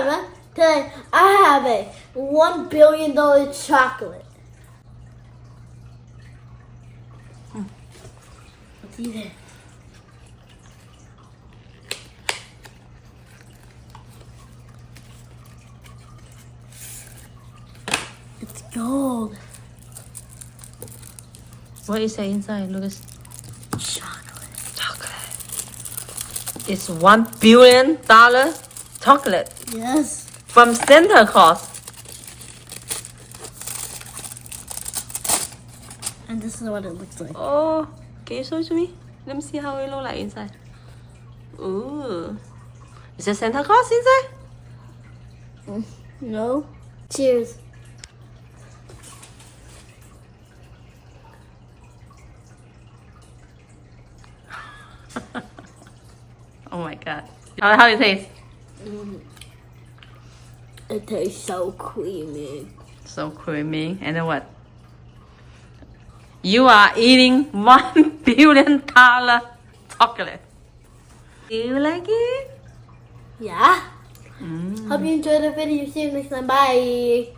Mama. Today I have a $1 billion chocolate. Let's eat it. It's gold. What is inside, Lucas? Chocolate. It's $1 billion chocolate Yes. from Santa Claus. And this is what it looks like. Oh, can you show it to me? Let me see how it look like inside. Ooh. Is there Santa Claus inside? No. Cheers. Oh my god. How it taste? It tastes so creamy. So creamy. And then what? You are eating $1 billion chocolate. Do you like it? Yeah. Hope you enjoyed the video. See you next time. Bye.